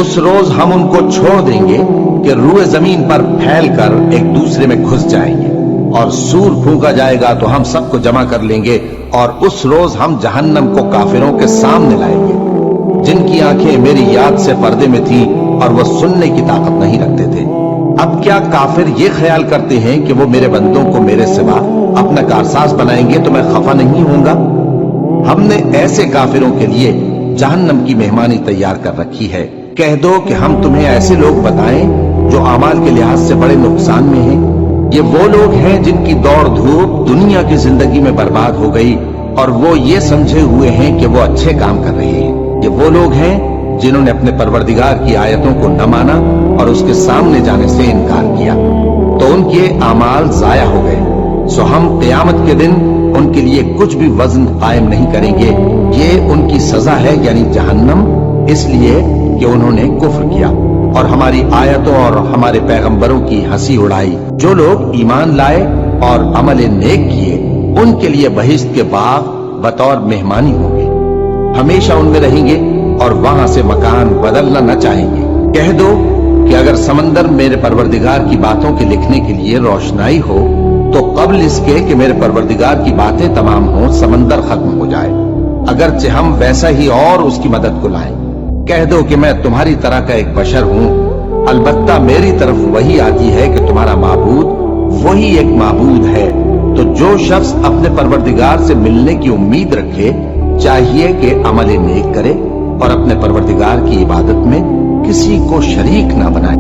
उस रोज हम उनको छोड़ देंगे कि रूए जमीन पर फैल कर एक दूसरे में घुस जाएंगे, और सूर फूंका जाएगा तो हम सबको जमा कर लेंगे, और उस रोज हम जहन्नम को काफिरों के सामने लाएंगे, जिनकी आंखें मेरी याद से पर्दे में थीं और वो सुनने की ताकत नहीं रखते थे। अब क्या काफिर ये ख्याल करते हैं कि वो मेरे बंदों को मेरे सिवा अपना कारसाज बनाएंगे तो मैं खफा नहीं होऊंगा? हमने ऐसे काफिरों के लिए जहन्नम की मेहमानी तैयार कर रखी है। कह दो कि हम तुम्हें ऐसे लोग बताएं जो अमाल के लिहाज से बड़े नुकसान में हैं। ये वो लोग हैं जिनकी दौड़ धूप दुनिया की जिंदगी में बर्बाद हो गई और वो ये समझे हुए हैं कि वो अच्छे काम कर रहे हैं। ये वो लोग हैं जिन्होंने अपने परवरदिगार की आयतों को न माना और उसके सामने जाने से इनकार किया, तो उनके अमाल जाया हो गए। सो हम क़यामत के दिन उनके लिए कुछ भी वजन कायम नहीं करेंगे। ये उनकी सजा है, यानी जहन्नम, इसलिए कि उन्होंने कुफ्र किया और हमारी आयतों और हमारे पैगंबरों की हंसी उड़ाई। जो लोग ईमान लाए और अमल नेक किए, उनके लिए बहिश्त के बाग बतौर मेहमानी होंगे, हमेशा उनमें रहेंगे और वहां से मकान बदलना न चाहेंगे। कह दो कि अगर समंदर मेरे परवरदिगार की बातों के लिखने के लिए रोशनाई हो तो कबल इसके कि मेरे परवरदिगार की बातें तमाम हो, समंदर खत्म हो जाए, अगरचे हम वैसा ही और उसकी मदद को लाएं। कह दो कि मैं तुम्हारी तरह का एक बशर हूं, अलबत्ता मेरी तरफ वही आती है कि तुम्हारा माबूद वही एक माबूद है। तो जो शख्स अपने परवरदिगार से मिलने की उम्मीद रखे, चाहिए कि अमल नेक करे और अपने परवरदिगार की इबादत में किसी को शरीक ना बनाए।